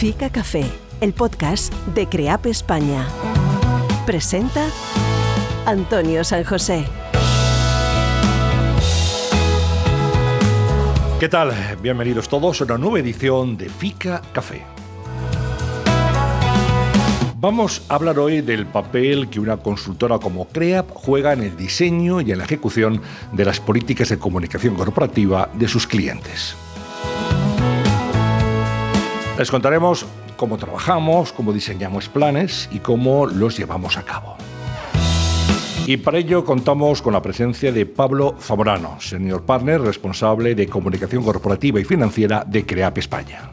Fica Café, el podcast de CREAP España. Presenta Antonio San José. ¿Qué tal? Bienvenidos todos a una nueva edición de Fica Café. Vamos a hablar hoy del papel que una consultora como CREAP juega en el diseño y en la ejecución de las políticas de comunicación corporativa de sus clientes. Les contaremos cómo trabajamos, cómo diseñamos planes y cómo los llevamos a cabo. Y para ello contamos con la presencia de Pablo Zamorano, Senior Partner responsable de comunicación corporativa y financiera de CREAP España.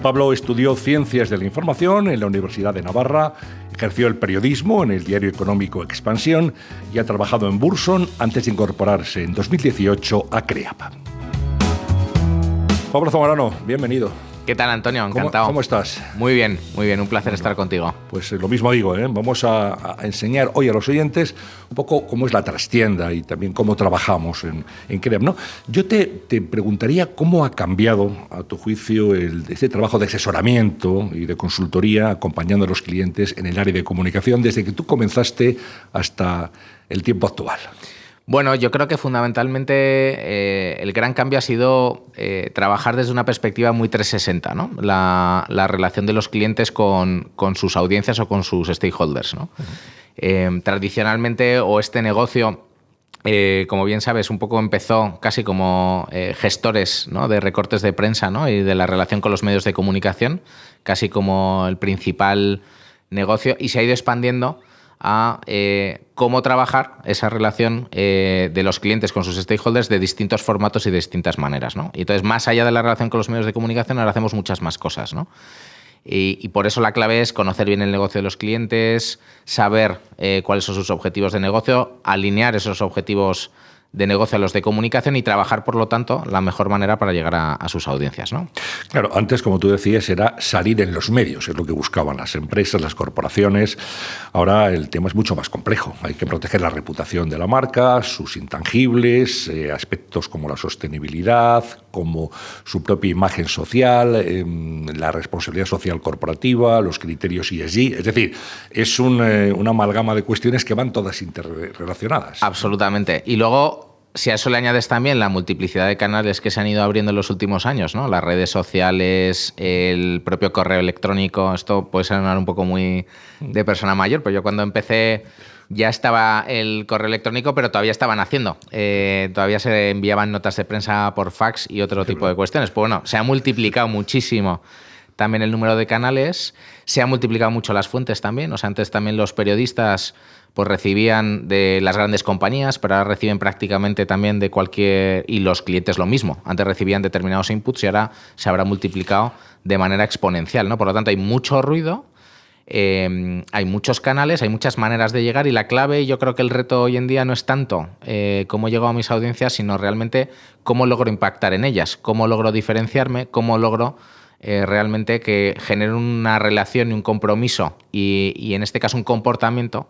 Pablo estudió Ciencias de la Información en la Universidad de Navarra, ejerció el periodismo en el diario económico Expansión y ha trabajado en Burson antes de incorporarse en 2018 a CREAP. Pablo Zamorano, bienvenido. ¿Qué tal, Antonio? Encantado. ¿Cómo estás? Muy bien, un placer estar contigo. Pues lo mismo digo, Vamos a enseñar hoy a los oyentes un poco cómo es la trastienda y también cómo trabajamos en CREAP, ¿no? Yo te preguntaría cómo ha cambiado, a tu juicio, este trabajo de asesoramiento y de consultoría acompañando a los clientes en el área de comunicación desde que tú comenzaste hasta el tiempo actual. Bueno, yo creo que fundamentalmente el gran cambio ha sido trabajar desde una perspectiva muy 360, ¿no? La relación de los clientes con sus audiencias o con sus stakeholders, ¿no? Uh-huh. Tradicionalmente, o este negocio, como bien sabes, un poco empezó casi como gestores, ¿no?, de recortes de prensa, ¿no?, y de la relación con los medios de comunicación, casi como el principal negocio, y se ha ido expandiendo a cómo trabajar esa relación de los clientes con sus stakeholders de distintos formatos y de distintas maneras, ¿no? Y entonces, más allá de la relación con los medios de comunicación, ahora hacemos muchas más cosas, ¿no? Y por eso la clave es conocer bien el negocio de los clientes, saber cuáles son sus objetivos de negocio, alinear esos objetivos de negocio a los de comunicación y trabajar, por lo tanto, la mejor manera para llegar a sus audiencias, ¿no? Claro, antes, como tú decías, era salir en los medios, es lo que buscaban las empresas, las corporaciones. Ahora el tema es mucho más complejo. Hay que proteger la reputación de la marca, sus intangibles, aspectos como la sostenibilidad, como su propia imagen social, la responsabilidad social corporativa, los criterios ESG. Es decir, es una amalgama de cuestiones que van todas interrelacionadas. Absolutamente. Y luego, si a eso le añades también la multiplicidad de canales que se han ido abriendo en los últimos años, ¿no? Las redes sociales, el propio correo electrónico, esto puede sonar un poco muy de persona mayor, pero yo cuando empecé ya estaba el correo electrónico, pero todavía estaban haciendo. Todavía se enviaban notas de prensa por fax y otro tipo de cuestiones. Pues bueno, se ha multiplicado muchísimo también el número de canales, se han multiplicado mucho las fuentes también. O sea, antes también los periodistas pues recibían de las grandes compañías, pero ahora reciben prácticamente también de cualquier... Y los clientes lo mismo. Antes recibían determinados inputs y ahora se habrá multiplicado de manera exponencial, ¿no? Por lo tanto, hay mucho ruido, hay muchos canales, hay muchas maneras de llegar, y la clave, yo creo que el reto hoy en día no es tanto cómo llego a mis audiencias, sino realmente cómo logro impactar en ellas, cómo logro diferenciarme, cómo logro realmente que genere una relación y un compromiso y en este caso un comportamiento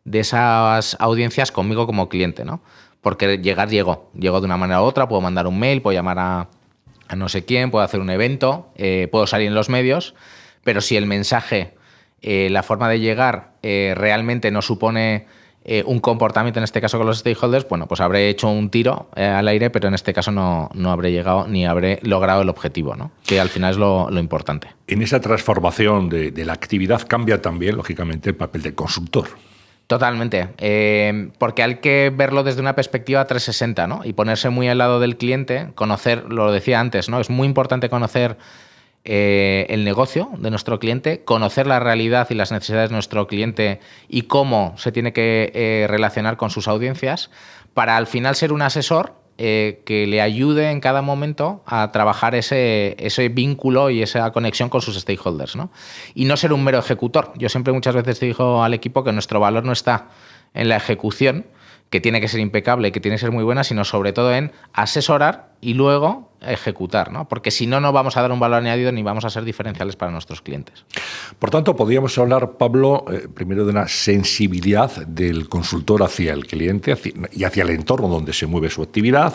de esas audiencias conmigo como cliente, ¿no? Porque llego de una manera u otra, puedo mandar un mail, puedo llamar a no sé quién, puedo hacer un evento, puedo salir en los medios, pero si el mensaje, la forma de llegar realmente no supone un comportamiento, en este caso con los stakeholders, bueno, pues habré hecho un tiro al aire, pero en este caso no habré llegado ni habré logrado el objetivo, ¿no? Que al final es lo importante. En esa transformación de la actividad cambia también, lógicamente, el papel del consultor. Totalmente, porque hay que verlo desde una perspectiva 360, ¿no? Y ponerse muy al lado del cliente, conocer, lo decía antes, ¿no? Es muy importante conocer el negocio de nuestro cliente, conocer la realidad y las necesidades de nuestro cliente y cómo se tiene que relacionar con sus audiencias para al final ser un asesor que le ayude en cada momento a trabajar ese vínculo y esa conexión con sus stakeholders, ¿no? Y no ser un mero ejecutor. Yo siempre muchas veces digo al equipo que nuestro valor no está en la ejecución, que tiene que ser impecable, que tiene que ser muy buena, sino sobre todo en asesorar y luego ejecutar, ¿no? Porque si no, no vamos a dar un valor añadido ni vamos a ser diferenciales para nuestros clientes. Por tanto, podríamos hablar, Pablo, primero de una sensibilidad del consultor hacia el cliente y hacia el entorno donde se mueve su actividad,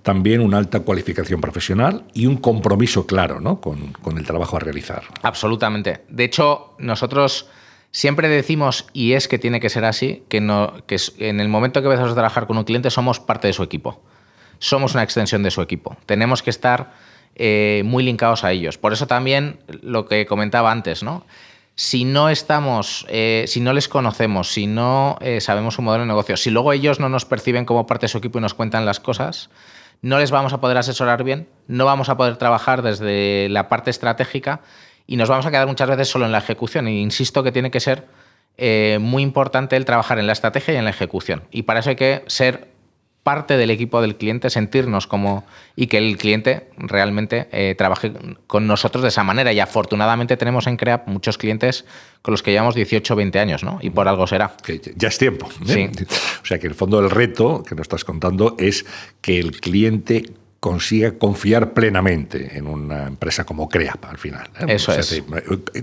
también una alta cualificación profesional y un compromiso claro, ¿no?, con el trabajo a realizar. Absolutamente. De hecho, nosotros siempre decimos, y es que tiene que ser así, que en el momento que empezamos a trabajar con un cliente somos parte de su equipo. Somos una extensión de su equipo. Tenemos que estar muy linkados a ellos. Por eso también lo que comentaba antes, ¿no? Si no estamos, si no les conocemos, si no sabemos su modelo de negocio, si luego ellos no nos perciben como parte de su equipo y nos cuentan las cosas, no les vamos a poder asesorar bien, no vamos a poder trabajar desde la parte estratégica y nos vamos a quedar muchas veces solo en la ejecución. E insisto que tiene que ser muy importante el trabajar en la estrategia y en la ejecución. Y para eso hay que ser parte del equipo del cliente, sentirnos como... y que el cliente realmente trabaje con nosotros de esa manera. Y afortunadamente tenemos en CREAP muchos clientes con los que llevamos 18 o 20 años, ¿no? Y por algo será. Que ya es tiempo, ¿eh? Sí. O sea que en el fondo el reto que nos estás contando es que el cliente consiga confiar plenamente en una empresa como CREAP al final, ¿eh? Eso es.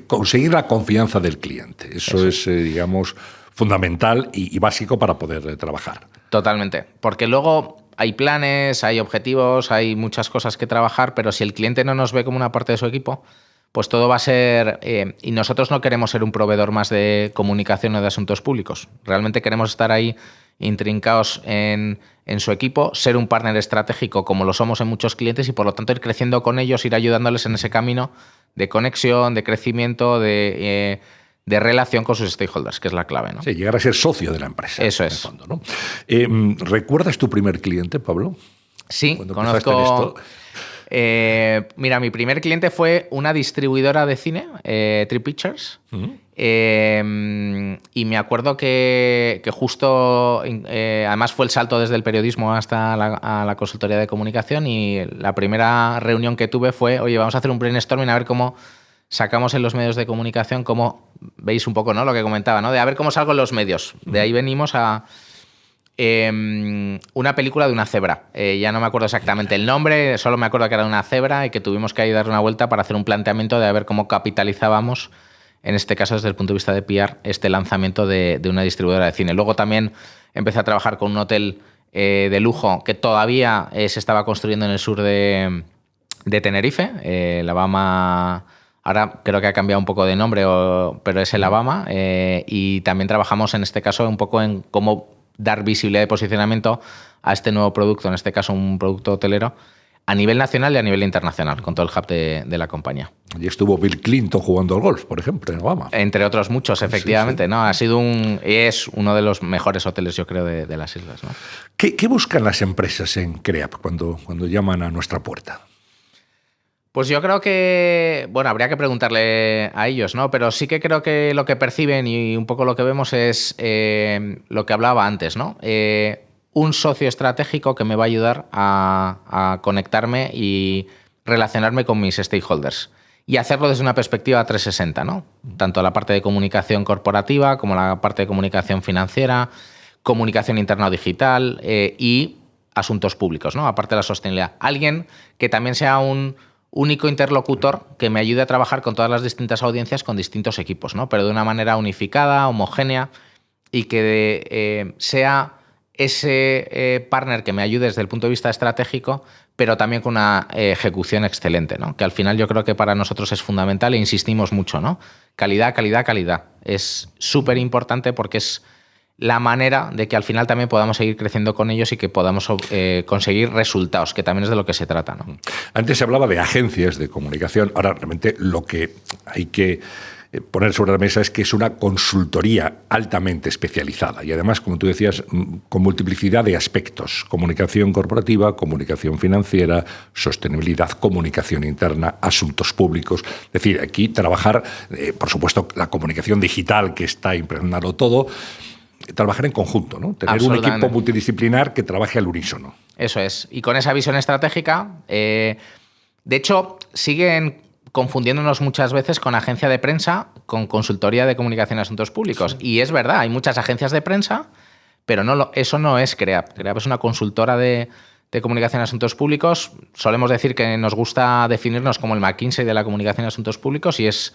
Conseguir la confianza del cliente. Eso es, digamos, fundamental y básico para poder trabajar. Totalmente. Porque luego hay planes, hay objetivos, hay muchas cosas que trabajar, pero si el cliente no nos ve como una parte de su equipo, pues todo va a ser... y nosotros no queremos ser un proveedor más de comunicación o de asuntos públicos. Realmente queremos estar ahí intrincados en su equipo, ser un partner estratégico como lo somos en muchos clientes y por lo tanto ir creciendo con ellos, ir ayudándoles en ese camino de conexión, de crecimiento, de relación con sus stakeholders, que es la clave, ¿no? Sí, llegar a ser socio de la empresa. Eso es. En el fondo, ¿no? ¿Recuerdas tu primer cliente, Pablo? Sí, Cuando conozco... empezaste en esto. Mira, mi primer cliente fue una distribuidora de cine, Tree Pictures. Uh-huh. Y me acuerdo que justo, además fue el salto desde el periodismo hasta a la consultoría de comunicación y la primera reunión que tuve fue, oye, vamos a hacer un brainstorming a ver cómo sacamos en los medios de comunicación, cómo veis un poco, ¿no?, lo que comentaba, ¿no?, de a ver cómo salgo en los medios. De ahí venimos a una película de una cebra. Ya no me acuerdo exactamente el nombre, solo me acuerdo que era una cebra y que tuvimos que ahí dar una vuelta para hacer un planteamiento de a ver cómo capitalizábamos, en este caso desde el punto de vista de PR, este lanzamiento de una distribuidora de cine. Luego también empecé a trabajar con un hotel de lujo que todavía se estaba construyendo en el sur de Tenerife, la Bahama. Ahora creo que ha cambiado un poco de nombre, pero es el Alabama. Y también trabajamos en este caso un poco en cómo dar visibilidad de posicionamiento a este nuevo producto, en este caso un producto hotelero, a nivel nacional y a nivel internacional, con todo el hub de la compañía. Y estuvo Bill Clinton jugando al golf, por ejemplo, en Alabama. Entre otros muchos, efectivamente. Sí, sí. ¿No? Ha sido es uno de los mejores hoteles, yo creo, de las islas, ¿no? ¿Qué buscan las empresas en CREAP cuando llaman a nuestra puerta? Pues yo creo que, bueno, habría que preguntarle a ellos, ¿no? Pero sí que creo que lo que perciben y un poco lo que vemos es lo que hablaba antes, ¿no? Un socio estratégico que me va a ayudar a conectarme y relacionarme con mis stakeholders y hacerlo desde una perspectiva 360, ¿no? Tanto la parte de comunicación corporativa como la parte de comunicación financiera, comunicación interna o digital y asuntos públicos, ¿no? Aparte de la sostenibilidad. Alguien que también sea un único interlocutor que me ayude a trabajar con todas las distintas audiencias, con distintos equipos, ¿no? Pero de una manera unificada, homogénea y que sea ese partner que me ayude desde el punto de vista estratégico, pero también con una ejecución excelente, ¿no? Que al final yo creo que para nosotros es fundamental e insistimos mucho, ¿no? Calidad, calidad, calidad. Es súper importante porque es la manera de que al final también podamos seguir creciendo con ellos y que podamos conseguir resultados, que también es de lo que se trata, ¿no? Antes se hablaba de agencias de comunicación. Ahora, realmente, lo que hay que poner sobre la mesa es que es una consultoría altamente especializada y además, como tú decías, con multiplicidad de aspectos: comunicación corporativa, comunicación financiera, sostenibilidad, comunicación interna, asuntos públicos. Es decir, aquí trabajar, por supuesto, la comunicación digital, que está impregnado todo, trabajar en conjunto, ¿no? Tener un equipo multidisciplinar que trabaje al unísono. Eso es. Y con esa visión estratégica, de hecho, siguen confundiéndonos muchas veces con agencia de prensa, con consultoría de comunicación y asuntos públicos. Sí. Y es verdad, hay muchas agencias de prensa, pero eso no es CREAP. CREAP es una consultora de comunicación en asuntos públicos. Solemos decir que nos gusta definirnos como el McKinsey de la comunicación en asuntos públicos y es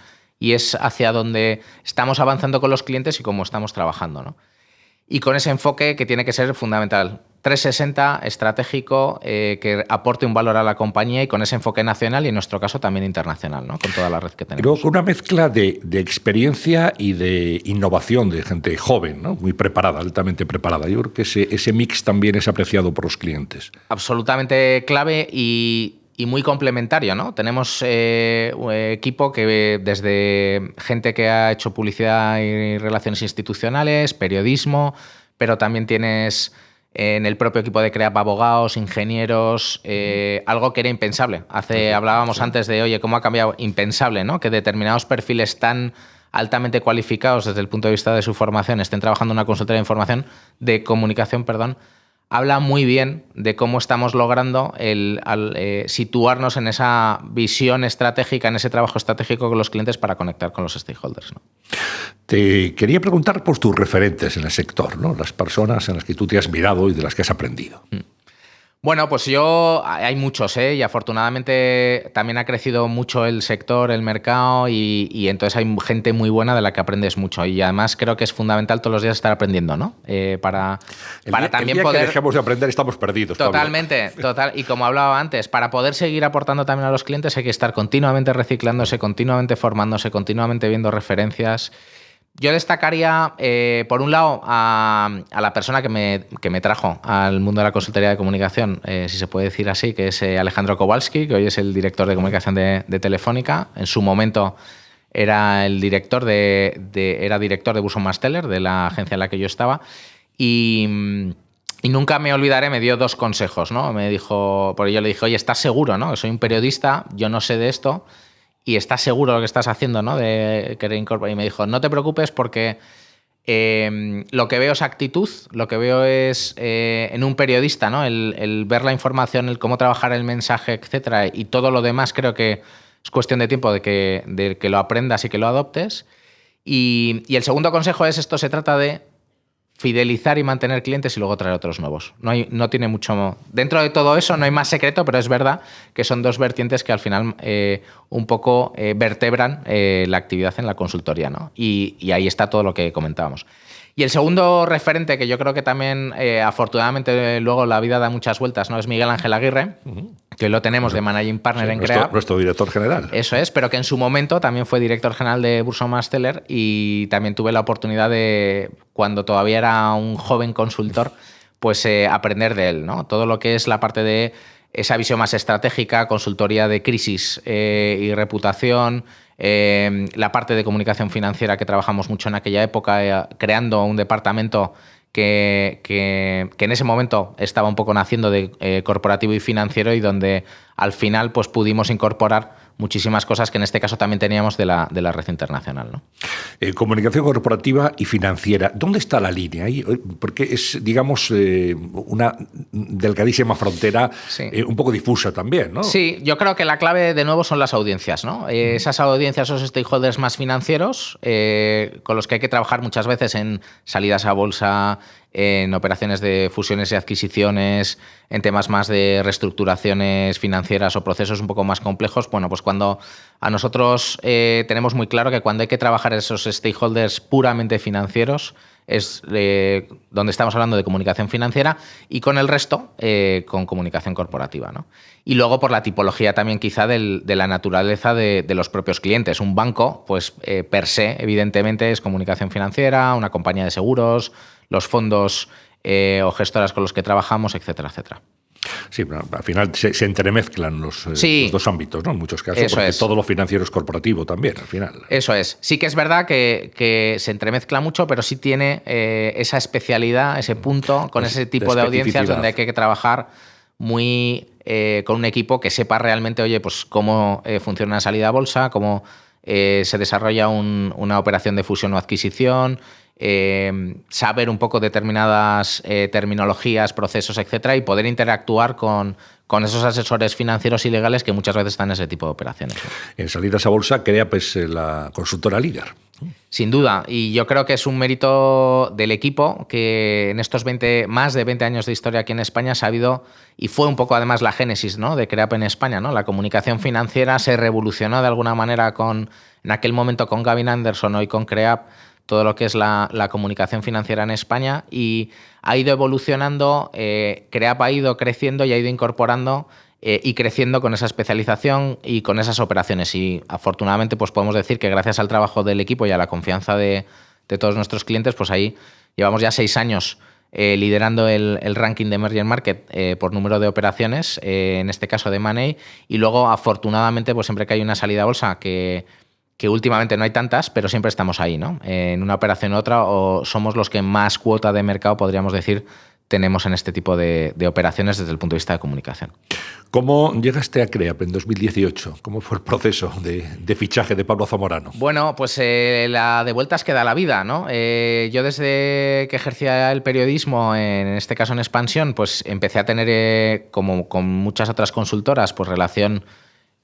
hacia donde estamos avanzando con los clientes y cómo estamos trabajando, ¿no? Y con ese enfoque que tiene que ser fundamental, 360, estratégico, que aporte un valor a la compañía y con ese enfoque nacional y en nuestro caso también internacional, ¿no? Con toda la red que tenemos. Creo que una mezcla de experiencia y de innovación, de gente joven, ¿no? Muy preparada, altamente preparada. Yo creo que ese mix también es apreciado por los clientes. Absolutamente clave y muy complementario, ¿no? Tenemos un equipo que desde gente que ha hecho publicidad y relaciones institucionales, periodismo, pero también tienes en el propio equipo de CREAP abogados, ingenieros, algo que era impensable. Hablábamos antes de, oye, cómo ha cambiado, impensable, ¿no? Que determinados perfiles tan altamente cualificados desde el punto de vista de su formación estén trabajando en una consultoría de comunicación, habla muy bien de cómo estamos logrando situarnos en esa visión estratégica, en ese trabajo estratégico con los clientes para conectar con los stakeholders, ¿no? Te quería preguntar por tus referentes en el sector, ¿no? Las personas en las que tú te has mirado y de las que has aprendido. Bueno, pues hay muchos, y afortunadamente también ha crecido mucho el sector, el mercado y entonces hay gente muy buena de la que aprendes mucho y además creo que es fundamental todos los días estar aprendiendo, ¿no? Para también el día poder... que dejemos de aprender estamos perdidos. Totalmente, y como hablaba antes, para poder seguir aportando también a los clientes hay que estar continuamente reciclándose, continuamente formándose, continuamente viendo referencias. Yo destacaría, por un lado, a la persona que me trajo al mundo de la consultoría de comunicación, si se puede decir así, que es Alejandro Kowalski, que hoy es el director de comunicación de Telefónica. En su momento era el director era director de Burson Marsteller, de la agencia en la que yo estaba, y nunca me olvidaré, me dio 2 consejos, ¿no? Me dijo, porque yo le dije, oye, ¿estás seguro, no? Soy un periodista, yo no sé de esto. Y estás seguro de lo que estás haciendo, ¿no? De querer incorporar. Y me dijo, no te preocupes porque lo que veo es actitud, lo que veo es en un periodista, ¿no? El ver la información, el cómo trabajar el mensaje, etcétera, y todo lo demás creo que es cuestión de tiempo de que lo aprendas y que lo adoptes. Y el segundo consejo es esto, se trata de fidelizar y mantener clientes y luego traer otros nuevos. No tiene mucho... Dentro de todo eso no hay más secreto, pero es verdad que son 2 vertientes que al final un poco vertebran la actividad en la consultoría, ¿no? Y ahí está todo lo que comentábamos. Y el segundo referente, que yo creo que también afortunadamente luego la vida da muchas vueltas, ¿no? Es Miguel Ángel Aguirre, que lo tenemos de Managing Partner en CREAP. Nuestro director general. Eso es, pero que en su momento también fue director general de Burson Marsteller y también tuve la oportunidad de, cuando todavía era un joven consultor, pues aprender de él, ¿no? Todo lo que es la parte de esa visión más estratégica, consultoría de crisis y reputación, la parte de comunicación financiera que trabajamos mucho en aquella época, creando un departamento que en ese momento estaba un poco naciendo de corporativo y financiero y donde al final pues pudimos incorporar muchísimas cosas que en este caso también teníamos de la red internacional, ¿no? Comunicación corporativa y financiera. ¿Dónde está la línea ahí? Porque es, digamos, una delgadísima frontera, sí, un poco difusa también, ¿no? Sí, yo creo que la clave de nuevo son las audiencias, ¿no? Esas audiencias, esos stakeholders más financieros, con los que hay que trabajar muchas veces en salidas a bolsa, en operaciones de fusiones y adquisiciones, en temas más de reestructuraciones financieras o procesos un poco más complejos. Bueno, pues cuando a nosotros tenemos muy claro que cuando hay que trabajar esos stakeholders puramente financieros es donde estamos hablando de comunicación financiera y con el resto con comunicación corporativa, ¿no? Y luego por la tipología también quizá de la naturaleza de los propios clientes. Un banco, pues per se, evidentemente, es comunicación financiera, una compañía de seguros, los fondos o gestoras con los que trabajamos, etcétera, etcétera. Sí, al final se entremezclan los 2 ámbitos, ¿no? En muchos casos, eso porque es. todo lo financiero es corporativo también, al final. Eso es. Sí que es verdad que se entremezcla mucho, pero sí tiene esa especialidad, ese punto, con ese tipo de audiencias donde hay que trabajar muy con un equipo que sepa realmente, oye, pues cómo funciona una salida a bolsa, cómo se desarrolla una operación de fusión o adquisición, saber un poco determinadas terminologías, procesos, etcétera, y poder interactuar con esos asesores financieros y legales que muchas veces están en ese tipo de operaciones, ¿no? En salidas a bolsa, CREAP es la consultora líder. Sin duda, y yo creo que es un mérito del equipo que en estos más de 20 años de historia aquí en España ha sabido, y fue un poco además la génesis, ¿no?, de CREAP en España, ¿no? La comunicación financiera se revolucionó de alguna manera en aquel momento con Gavin Anderson, hoy con CREAP, todo lo que es la comunicación financiera en España, y ha ido evolucionando, CREAP ha ido creciendo y ha ido incorporando y creciendo con esa especialización y con esas operaciones. Y afortunadamente pues podemos decir que gracias al trabajo del equipo y a la confianza de todos nuestros clientes, pues ahí llevamos ya 6 años liderando el ranking de Emerging Market por número de operaciones, en este caso de Money, y luego afortunadamente pues siempre que hay una salida a bolsa que últimamente no hay tantas, pero siempre estamos ahí, ¿no? En una operación u otra, o somos los que más cuota de mercado, podríamos decir, tenemos en este tipo de operaciones desde el punto de vista de comunicación. ¿Cómo llegaste a CREAP en 2018? ¿Cómo fue el proceso de fichaje de Pablo Zamorano? Bueno, pues la de vueltas que da la vida, ¿no? Yo desde que ejercía el periodismo, en este caso en Expansión, pues empecé a tener, como con muchas otras consultoras, pues relación,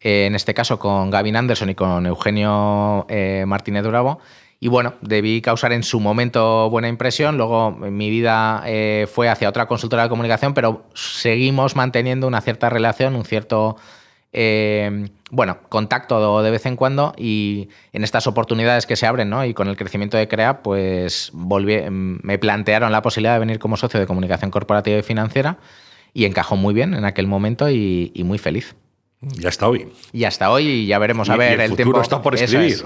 en este caso con Gavin Anderson y con Eugenio Martínez Bravo. Y bueno, debí causar en su momento buena impresión. Luego mi vida fue hacia otra consultora de comunicación, pero seguimos manteniendo una cierta relación, un cierto contacto de vez en cuando. Y en estas oportunidades que se abren, ¿no?, y con el crecimiento de CREAP, pues me plantearon la posibilidad de venir como socio de comunicación corporativa y financiera, y encajó muy bien en aquel momento y muy feliz. Y hasta hoy. Y hasta hoy, y ya veremos a ver el tiempo. futuro está por escribir.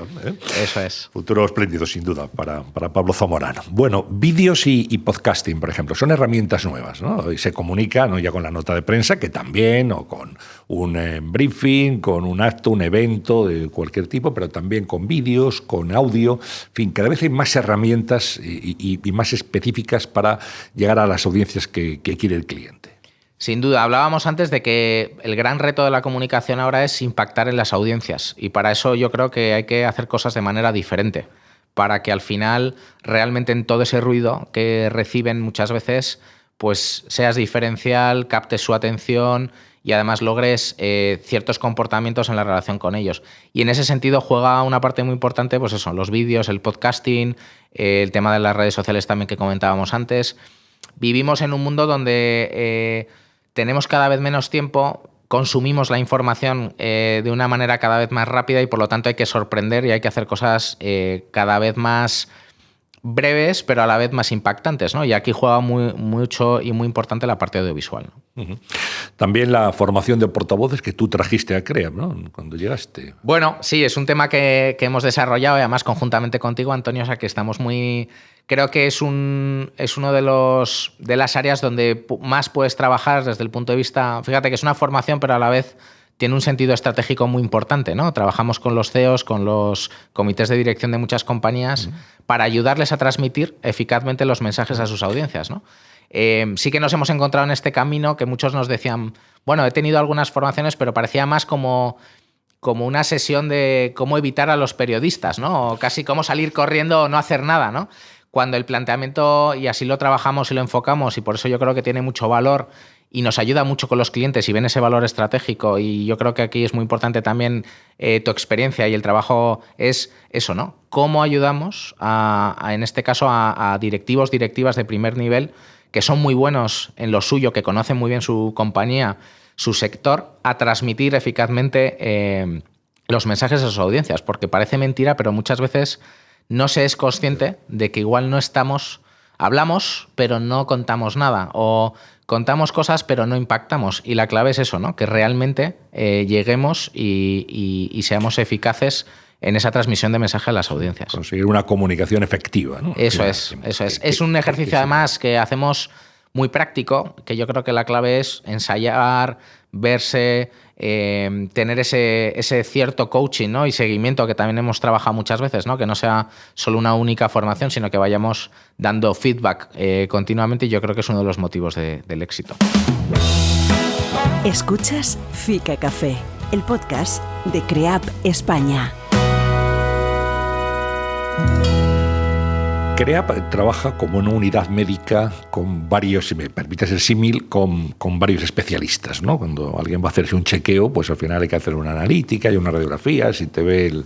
Eso es. Futuro espléndido, sin duda, para Pablo Zamorano. Bueno, vídeos y podcasting, por ejemplo, son herramientas nuevas, ¿no? Y se comunica no ya con la nota de prensa, que también, o con un briefing, con un acto, un evento de cualquier tipo, pero también con vídeos, con audio. En fin, cada vez hay más herramientas y más específicas para llegar a las audiencias que quiere el cliente. Sin duda, hablábamos antes de que el gran reto de la comunicación ahora es impactar en las audiencias, y para eso yo creo que hay que hacer cosas de manera diferente, para que al final realmente en todo ese ruido que reciben muchas veces, pues seas diferencial, captes su atención y además logres ciertos comportamientos en la relación con ellos. Y en ese sentido juega una parte muy importante, pues eso, los vídeos, el podcasting, el tema de las redes sociales también que comentábamos antes. Vivimos en un mundo donde tenemos cada vez menos tiempo, consumimos la información de una manera cada vez más rápida, y por lo tanto hay que sorprender y hay que hacer cosas cada vez más breves, pero a la vez más impactantes, ¿no? Y aquí juega mucho y muy importante la parte audiovisual, ¿no? Uh-huh. También la formación de portavoces que tú trajiste a CREAP, ¿no?, cuando llegaste. Bueno, sí, es un tema que hemos desarrollado, y además conjuntamente contigo, Antonio, o sea que estamos muy... Creo que es uno de las áreas donde más puedes trabajar desde el punto de vista... Fíjate que es una formación, pero a la vez tiene un sentido estratégico muy importante, ¿no? Trabajamos con los CEOs, con los comités de dirección de muchas compañías, para ayudarles a transmitir eficazmente los mensajes a sus audiencias, ¿no? Sí que nos hemos encontrado en este camino que muchos nos decían, bueno, he tenido algunas formaciones, pero parecía más como una sesión de cómo evitar a los periodistas, ¿no? O casi cómo salir corriendo o no hacer nada, ¿no? Cuando el planteamiento, y así lo trabajamos y lo enfocamos, y por eso yo creo que tiene mucho valor y nos ayuda mucho con los clientes y ven ese valor estratégico, y yo creo que aquí es muy importante también tu experiencia y el trabajo, es eso, ¿no? Cómo ayudamos en este caso a directivos, directivas de primer nivel que son muy buenos en lo suyo, que conocen muy bien su compañía, su sector, a transmitir eficazmente los mensajes a sus audiencias, porque parece mentira, pero muchas veces no se es consciente de que igual no hablamos, pero no contamos nada, o contamos cosas, pero no impactamos. Y la clave es eso, ¿no? Que realmente lleguemos y seamos eficaces en esa transmisión de mensaje a las audiencias. Conseguir una comunicación efectiva, ¿no? Eso es. Es un ejercicio además que hacemos muy práctico, que yo creo que la clave es ensayar, verse, tener ese cierto coaching, ¿no? Y seguimiento que también hemos trabajado muchas veces, ¿no? Que no sea solo una única formación, sino que vayamos dando feedback continuamente, y yo creo que es uno de los motivos del éxito. Escuchas Fica Café, el podcast de CREAP España. CREAP trabaja como una unidad médica con varios, si me permites el símil, con varios especialistas, ¿no? Cuando alguien va a hacerse un chequeo, pues al final hay que hacer una analítica y una radiografía. Si te ve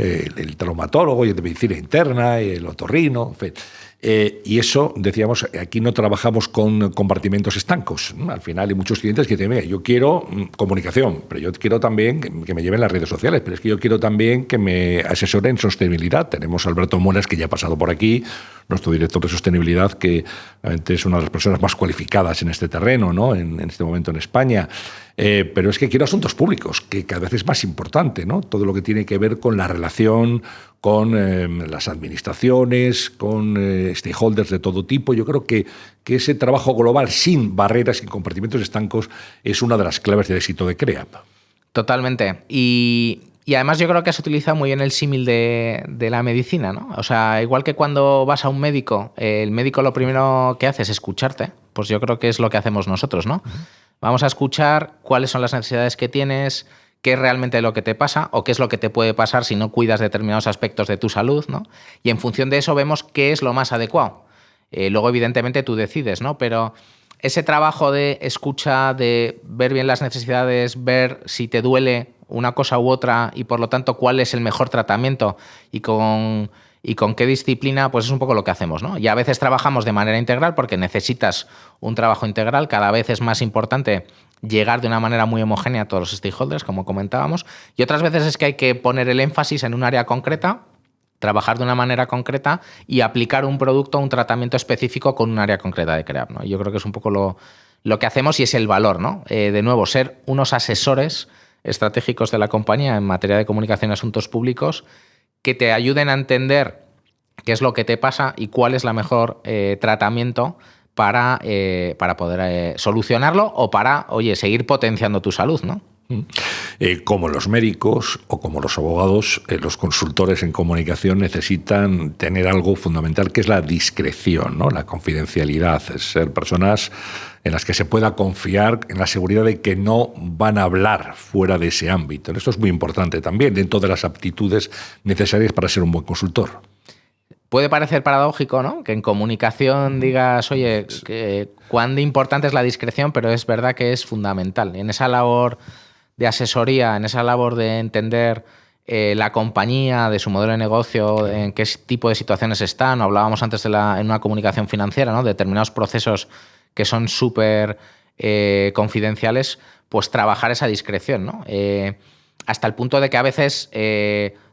el traumatólogo y el de medicina interna, el otorrino, en fin. Y eso, decíamos, aquí no trabajamos con compartimentos estancos, ¿no? Al final hay muchos clientes que dicen, mira, yo quiero comunicación, pero yo quiero también que me lleven las redes sociales, pero es que yo quiero también que me asesoren en sostenibilidad. Tenemos a Alberto Muelas, que ya ha pasado por aquí, nuestro director de sostenibilidad, que realmente es una de las personas más cualificadas en este terreno, ¿no? En este momento en España. Pero es que quiero asuntos públicos, que cada vez es más importante, ¿no? Todo lo que tiene que ver con la relación con las administraciones, con stakeholders de todo tipo. Yo creo que ese trabajo global sin barreras, sin compartimentos estancos, es una de las claves del éxito de CREAP. Totalmente. Y además yo creo que has utilizado muy bien el símil de la medicina, ¿no? O sea, igual que cuando vas a un médico, el médico lo primero que hace es escucharte, pues yo creo que es lo que hacemos nosotros, ¿no? Uh-huh. Vamos a escuchar cuáles son las necesidades que tienes, qué es realmente lo que te pasa o qué es lo que te puede pasar si no cuidas determinados aspectos de tu salud, ¿no? Y en función de eso vemos qué es lo más adecuado. Luego, evidentemente, tú decides, ¿no? Pero ese trabajo de escucha, de ver bien las necesidades, ver si te duele una cosa u otra y, por lo tanto, cuál es el mejor tratamiento y con qué disciplina, pues es un poco lo que hacemos, ¿no? Y a veces trabajamos de manera integral porque necesitas un trabajo integral. Cada vez es más importante llegar de una manera muy homogénea a todos los stakeholders, como comentábamos. Y otras veces es que hay que poner el énfasis en un área concreta, trabajar de una manera concreta y aplicar un producto, un tratamiento específico con un área concreta de CREAP, ¿no? Yo creo que es un poco lo que hacemos y es el valor, ¿no? De nuevo, ser unos asesores estratégicos de la compañía en materia de comunicación y asuntos públicos que te ayuden a entender qué es lo que te pasa y cuál es el mejor tratamiento para poder solucionarlo o para, seguir potenciando tu salud, ¿no? Como los médicos o como los abogados, los consultores en comunicación necesitan tener algo fundamental que es la discreción, ¿no? La confidencialidad, es ser personas en las que se pueda confiar en la seguridad de que no van a hablar fuera de ese ámbito. Esto es muy importante también dentro de las aptitudes necesarias para ser un buen consultor. Puede parecer paradójico, ¿no? Que en comunicación digas, oye, cuán importante es la discreción, pero es verdad que es fundamental. En esa labor de asesoría, en esa labor de entender la compañía, de su modelo de negocio, en qué tipo de situaciones están. Hablábamos antes en una comunicación financiera, ¿no? De determinados procesos que son súper confidenciales, pues trabajar esa discreción, ¿no? Hasta el punto de que a veces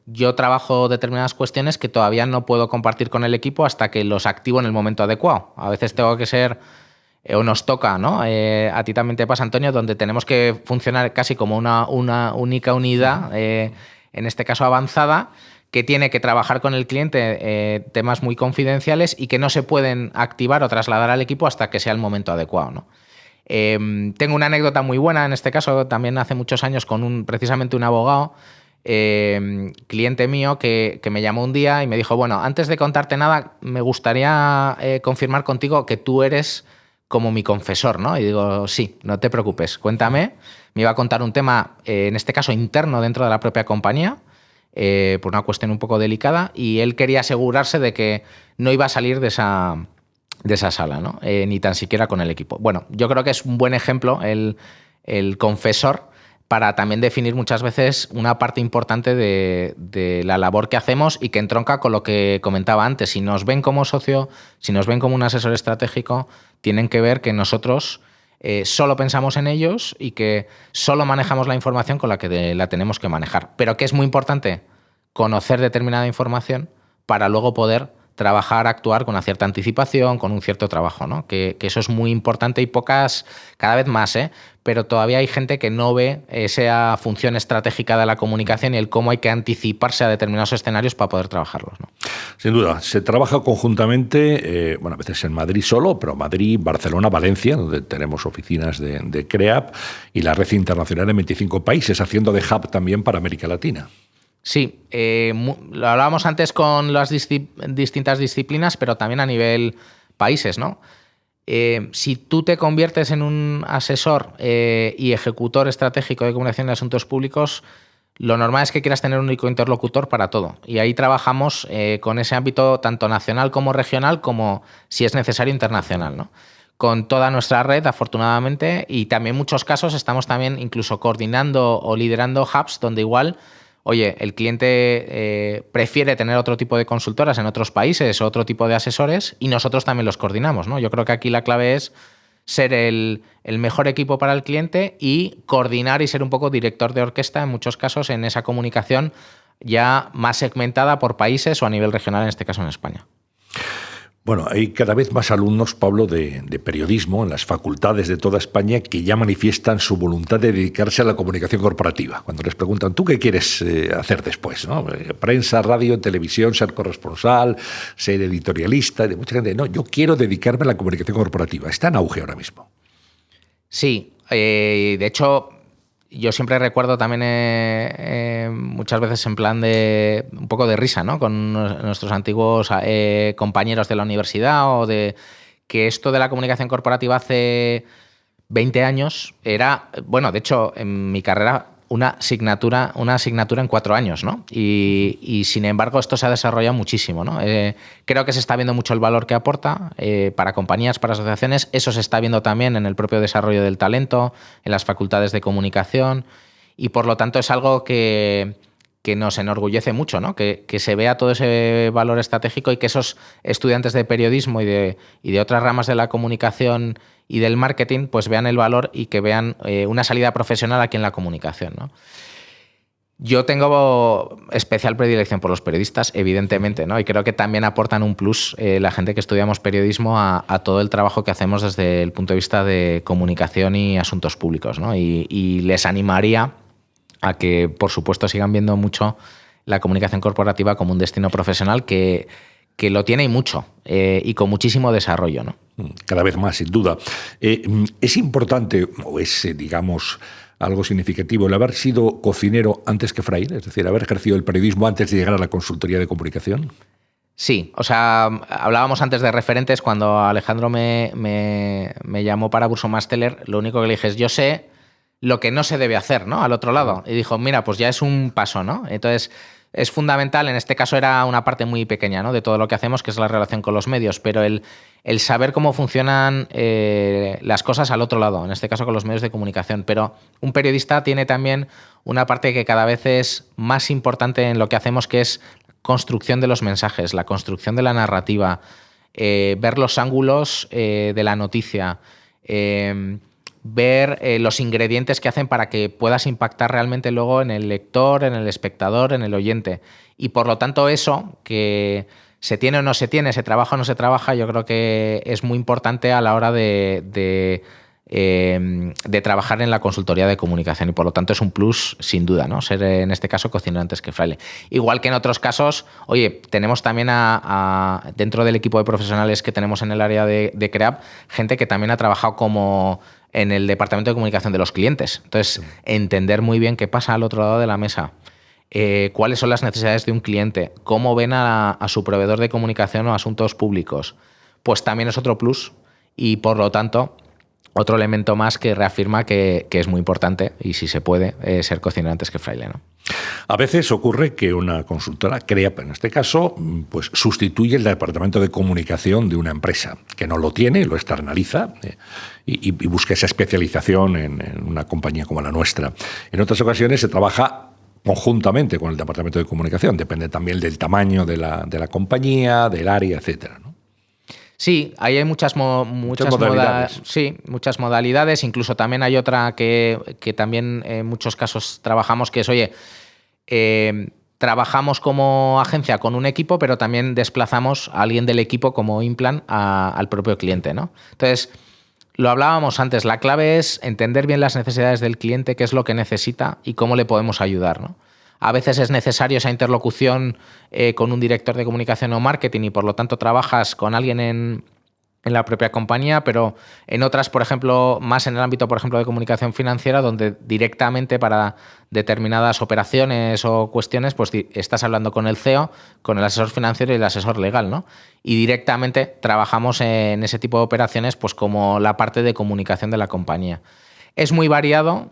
yo trabajo determinadas cuestiones que todavía no puedo compartir con el equipo hasta que los activo en el momento adecuado. A veces tengo que ser... o nos toca, ¿no? A ti también te pasa, Antonio, donde tenemos que funcionar casi como una única unidad, en este caso avanzada, que tiene que trabajar con el cliente temas muy confidenciales y que no se pueden activar o trasladar al equipo hasta que sea el momento adecuado, ¿no? Tengo una anécdota muy buena, en este caso también hace muchos años con precisamente un abogado, cliente mío, que me llamó un día y me dijo, bueno, antes de contarte nada, me gustaría confirmar contigo que tú eres como mi confesor, ¿no? Y digo, sí, no te preocupes, cuéntame. Me iba a contar un tema, en este caso interno dentro de la propia compañía, por una cuestión un poco delicada, y él quería asegurarse de que no iba a salir de esa sala, ¿no? Ni tan siquiera con el equipo. Bueno, yo creo que es un buen ejemplo el confesor para también definir muchas veces una parte importante de la labor que hacemos y que entronca con lo que comentaba antes. Si nos ven como socio, si nos ven como un asesor estratégico, tienen que ver que nosotros solo pensamos en ellos y que solo manejamos la información con la que la tenemos que manejar. Pero que es muy importante conocer determinada información para luego poder trabajar, actuar con una cierta anticipación, con un cierto trabajo, ¿no? Que eso es muy importante y pocas, cada vez más, pero todavía hay gente que no ve esa función estratégica de la comunicación y el cómo hay que anticiparse a determinados escenarios para poder trabajarlos, ¿no? Sin duda, se trabaja conjuntamente, a veces en Madrid solo, pero Madrid, Barcelona, Valencia, donde tenemos oficinas de CREAP y la red internacional en 25 países, haciendo de hub también para América Latina. Sí, lo hablábamos antes con las distintas disciplinas, pero también a nivel países, ¿no? Si tú te conviertes en un asesor y ejecutor estratégico de comunicación de asuntos públicos, lo normal es que quieras tener un único interlocutor para todo. Y ahí trabajamos con ese ámbito tanto nacional como regional, como si es necesario internacional, ¿no? Con toda nuestra red, afortunadamente, y también en muchos casos estamos también incluso coordinando o liderando hubs donde igual oye, el cliente prefiere tener otro tipo de consultoras en otros países, otro tipo de asesores, y nosotros también los coordinamos, ¿no? Yo creo que aquí la clave es ser el mejor equipo para el cliente y coordinar y ser un poco director de orquesta en muchos casos en esa comunicación ya más segmentada por países o a nivel regional, en este caso en España. Bueno, hay cada vez más alumnos, Pablo, de periodismo en las facultades de toda España que ya manifiestan su voluntad de dedicarse a la comunicación corporativa. Cuando les preguntan, ¿tú qué quieres hacer después? ¿No? Prensa, radio, televisión, ser corresponsal, ser editorialista. De mucha gente, no, yo quiero dedicarme a la comunicación corporativa. Está en auge ahora mismo. Sí, de hecho, yo siempre recuerdo también muchas veces en plan de un poco de risa, ¿no? Con nuestros antiguos compañeros de la universidad o de que esto de la comunicación corporativa hace 20 años era, bueno, de hecho, en mi carrera una asignatura en 4 años, ¿no? Y sin embargo esto se ha desarrollado muchísimo, ¿no? Creo que se está viendo mucho el valor que aporta para compañías, para asociaciones. Eso se está viendo también en el propio desarrollo del talento, en las facultades de comunicación, y por lo tanto es algo que nos enorgullece mucho, ¿no? Que se vea todo ese valor estratégico y que esos estudiantes de periodismo y de otras ramas de la comunicación y del marketing pues vean el valor y que vean una salida profesional aquí en la comunicación, ¿no? Yo tengo especial predilección por los periodistas, evidentemente, ¿no? Y creo que también aportan un plus la gente que estudiamos periodismo a todo el trabajo que hacemos desde el punto de vista de comunicación y asuntos públicos, ¿no? Y les animaría a que, por supuesto, sigan viendo mucho la comunicación corporativa como un destino profesional que lo tiene y mucho, y con muchísimo desarrollo, ¿no? Cada vez más, sin duda. ¿Es importante, o es, digamos, algo significativo, el haber sido cocinero antes que fraile? Es decir, haber ejercido el periodismo antes de llegar a la consultoría de comunicación. Sí, o sea, hablábamos antes de referentes. Cuando Alejandro me llamó para Burso-Marsteller, lo único que le dije es, yo sé lo que no se debe hacer, ¿no? Al otro lado. Y dijo, mira, pues ya es un paso, ¿no? Entonces, es fundamental, en este caso era una parte muy pequeña, ¿no? De todo lo que hacemos, que es la relación con los medios, pero el saber cómo funcionan las cosas al otro lado, en este caso con los medios de comunicación. Pero un periodista tiene también una parte que cada vez es más importante en lo que hacemos, que es construcción de los mensajes, la construcción de la narrativa, ver los ángulos de la noticia, ver los ingredientes que hacen para que puedas impactar realmente luego en el lector, en el espectador, en el oyente. Y por lo tanto eso, que se tiene o no se tiene, se trabaja o no se trabaja, yo creo que es muy importante a la hora de trabajar en la consultoría de comunicación, y por lo tanto es un plus sin duda, ¿no? Ser en este caso cocinero antes que fraile. Igual que en otros casos, oye, tenemos también dentro del equipo de profesionales que tenemos en el área de CREAP, gente que también ha trabajado como en el departamento de comunicación de los clientes. Entonces, entender muy bien qué pasa al otro lado de la mesa, cuáles son las necesidades de un cliente, cómo ven a su proveedor de comunicación o asuntos públicos, pues también es otro plus, y por lo tanto otro elemento más que reafirma que es muy importante, y si se puede, ser cocinero antes que fraile, ¿no? A veces ocurre que una consultora, CREAP en este caso, pues sustituye el departamento de comunicación de una empresa que no lo tiene, lo externaliza y busca esa especialización en una compañía como la nuestra. En otras ocasiones se trabaja conjuntamente con el departamento de comunicación, depende también del tamaño de la compañía, del área, etcétera, ¿no? Sí, ahí hay muchas modalidades. Sí, muchas modalidades. Incluso también hay otra que también en muchos casos trabajamos, que es, oye, trabajamos como agencia con un equipo, pero también desplazamos a alguien del equipo como implant al propio cliente, ¿no? Entonces, lo hablábamos antes, la clave es entender bien las necesidades del cliente, qué es lo que necesita y cómo le podemos ayudar, ¿no? A veces es necesario esa interlocución con un director de comunicación o marketing, y por lo tanto trabajas con alguien en la propia compañía, pero en otras, por ejemplo, más en el ámbito, por ejemplo, de comunicación financiera, donde directamente para determinadas operaciones o cuestiones, pues estás hablando con el CEO, con el asesor financiero y el asesor legal, ¿no? Y directamente trabajamos en ese tipo de operaciones pues como la parte de comunicación de la compañía. Es muy variado,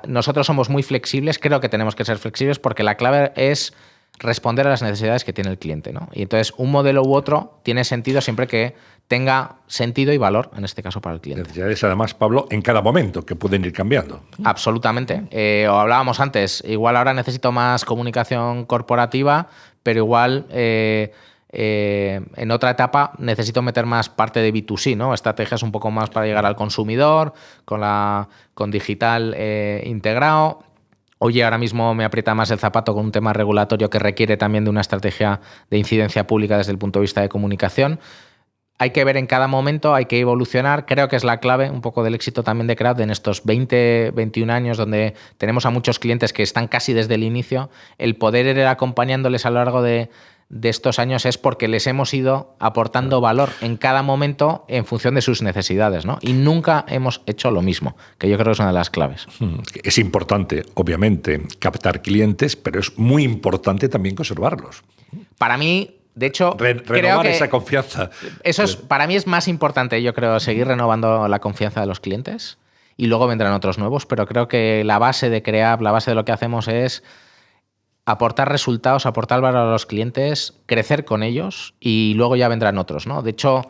nosotros somos muy flexibles, creo que tenemos que ser flexibles porque la clave es responder a las necesidades que tiene el cliente, ¿no? Y entonces un modelo u otro tiene sentido siempre que tenga sentido y valor, en este caso para el cliente. Necesidades, además, Pablo, en cada momento, que pueden ir cambiando. Absolutamente. O hablábamos antes, igual ahora necesito más comunicación corporativa, pero igual en otra etapa necesito meter más parte de B2C, ¿no? Estrategias un poco más para llegar al consumidor, con digital integrado. Oye, ahora mismo me aprieta más el zapato con un tema regulatorio que requiere también de una estrategia de incidencia pública desde el punto de vista de comunicación. Hay que ver en cada momento, hay que evolucionar. Creo que es la clave un poco del éxito también de Creap en estos 20, 21 años donde tenemos a muchos clientes que están casi desde el inicio. El poder ir acompañándoles a lo largo de estos años es porque les hemos ido aportando valor en cada momento en función de sus necesidades, ¿no? Y nunca hemos hecho lo mismo, que yo creo que es una de las claves. Es importante, obviamente, captar clientes, pero es muy importante también conservarlos. Para mí, de hecho, renovar esa confianza. Eso es, para mí es más importante, yo creo, seguir renovando la confianza de los clientes y luego vendrán otros nuevos, pero creo que la base de Creap, la base de lo que hacemos es aportar resultados, aportar valor a los clientes, crecer con ellos y luego ya vendrán otros, ¿no? De hecho,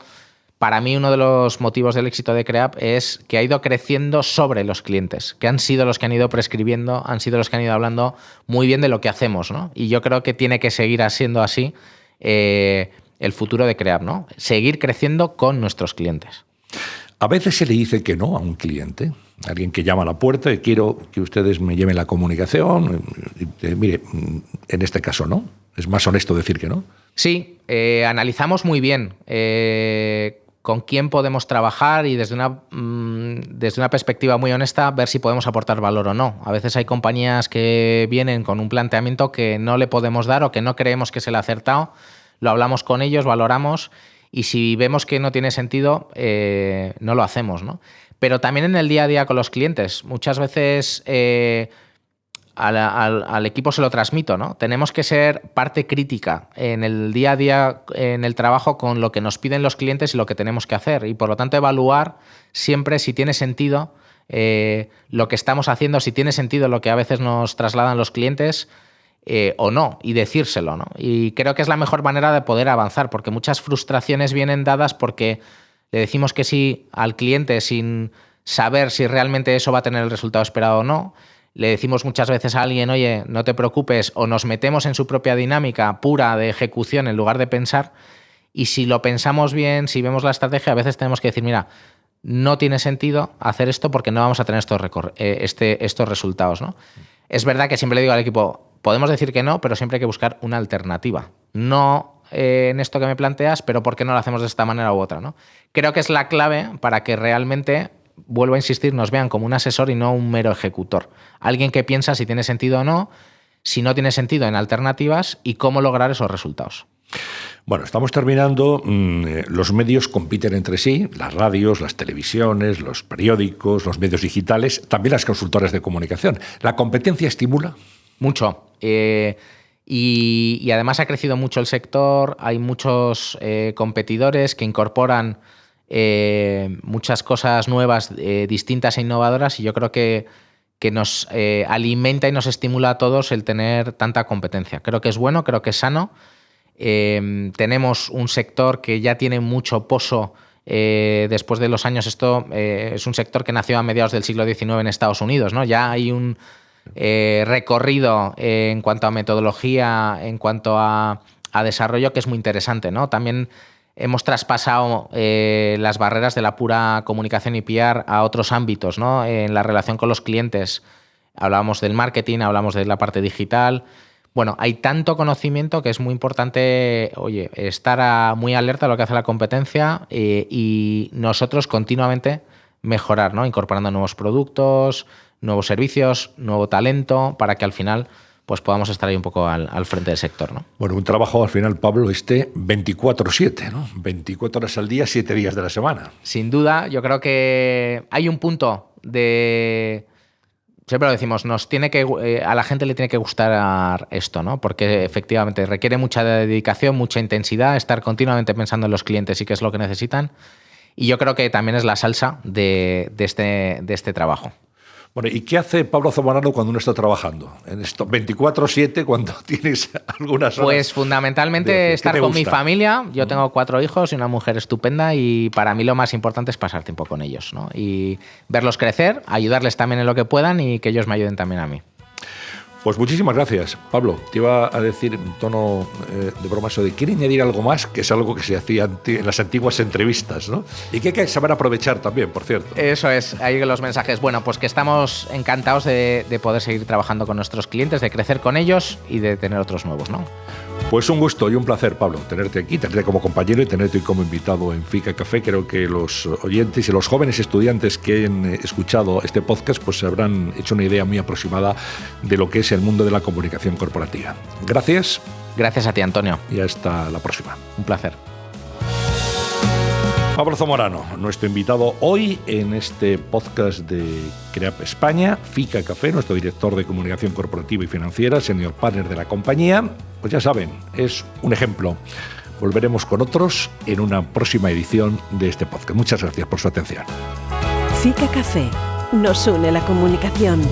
para mí uno de los motivos del éxito de Creap es que ha ido creciendo sobre los clientes, que han sido los que han ido prescribiendo, han sido los que han ido hablando muy bien de lo que hacemos, ¿no? Y yo creo que tiene que seguir siendo así el futuro de Creap, ¿no? Seguir creciendo con nuestros clientes. A veces se le dice que no a un cliente, alguien que llama a la puerta y quiero que ustedes me lleven la comunicación. Mire, en este caso no. Es más honesto decir que no. Sí, analizamos muy bien con quién podemos trabajar y desde una perspectiva muy honesta ver si podemos aportar valor o no. A veces hay compañías que vienen con un planteamiento que no le podemos dar o que no creemos que es el acertado. Lo hablamos con ellos, valoramos y si vemos que no tiene sentido, no lo hacemos, ¿no? Pero también en el día a día con los clientes. Muchas veces al equipo se lo transmito, ¿no? Tenemos que ser parte crítica en el día a día, en el trabajo, con lo que nos piden los clientes y lo que tenemos que hacer. Y por lo tanto evaluar siempre si tiene sentido lo que estamos haciendo, si tiene sentido lo que a veces nos trasladan los clientes o no, y decírselo, ¿no? Y creo que es la mejor manera de poder avanzar, porque muchas frustraciones vienen dadas porque le decimos que sí al cliente sin saber si realmente eso va a tener el resultado esperado o no. Le decimos muchas veces a alguien, oye, no te preocupes, o nos metemos en su propia dinámica pura de ejecución en lugar de pensar. Y si lo pensamos bien, si vemos la estrategia, a veces tenemos que decir, mira, no tiene sentido hacer esto porque no vamos a tener estos resultados, ¿no? Es verdad que siempre le digo al equipo, podemos decir que no, pero siempre hay que buscar una alternativa. No en esto que me planteas, pero ¿por qué no lo hacemos de esta manera u otra, ¿no? Creo que es la clave para que realmente, vuelvo a insistir, nos vean como un asesor y no un mero ejecutor. Alguien que piensa si tiene sentido o no, si no tiene sentido en alternativas y cómo lograr esos resultados. Bueno, estamos terminando. Los medios compiten entre sí, las radios, las televisiones, los periódicos, los medios digitales, también las consultoras de comunicación. ¿La competencia estimula? Mucho. Y además ha crecido mucho el sector, hay muchos competidores que incorporan muchas cosas nuevas, distintas e innovadoras, y yo creo que nos alimenta y nos estimula a todos el tener tanta competencia. Creo que es bueno, creo que es sano. Tenemos un sector que ya tiene mucho poso después de los años. Esto es un sector que nació a mediados del siglo XIX en Estados Unidos, ¿no? Ya hay un recorrido en cuanto a metodología, en cuanto a desarrollo, que es muy interesante, ¿no? También hemos traspasado las barreras de la pura comunicación y PR a otros ámbitos, ¿no? En la relación con los clientes hablábamos del marketing, hablamos de la parte digital. Bueno, hay tanto conocimiento que es muy importante, oye, estar muy alerta a lo que hace la competencia y nosotros continuamente mejorar, ¿no? Incorporando nuevos productos, nuevos servicios, nuevo talento, para que al final pues podamos estar ahí un poco al frente del sector, ¿no? Bueno, un trabajo al final, Pablo, 24/7, ¿no? 24 horas al día, 7 días de la semana. Sin duda, yo creo que hay un punto de... Siempre lo decimos, a la gente le tiene que gustar esto, ¿no? Porque efectivamente requiere mucha dedicación, mucha intensidad, estar continuamente pensando en los clientes y qué es lo que necesitan. Y yo creo que también es la salsa de este trabajo. Bueno, ¿y qué hace Pablo Zamorano cuando uno está trabajando? En esto 24/7, cuando tienes algunas horas. Pues fundamentalmente estar con mi familia. Yo tengo 4 hijos y una mujer estupenda y para mí lo más importante es pasar tiempo con ellos, ¿no? Y verlos crecer, ayudarles también en lo que puedan y que ellos me ayuden también a mí. Pues muchísimas gracias, Pablo. Te iba a decir en tono de broma eso de ¿quiere añadir algo más? Que es algo que se hacía en las antiguas entrevistas, ¿no? Y que hay que saber aprovechar también, por cierto. Eso es, ahí los mensajes. Bueno, pues que estamos encantados de poder seguir trabajando con nuestros clientes, de crecer con ellos y de tener otros nuevos, ¿no? Pues un gusto y un placer, Pablo, tenerte aquí, tenerte como compañero y tenerte como invitado en Fica Café. Creo que los oyentes y los jóvenes estudiantes que han escuchado este podcast pues se habrán hecho una idea muy aproximada de lo que es el mundo de la comunicación corporativa. Gracias. Gracias a ti, Antonio. Y hasta la próxima. Un placer. Pablo Zamorano, nuestro invitado hoy en este podcast de CREAP España, Fica Café, nuestro director de comunicación corporativa y financiera, senior partner de la compañía. Pues ya saben, es un ejemplo. Volveremos con otros en una próxima edición de este podcast. Muchas gracias por su atención. Fica Café, nos une la comunicación.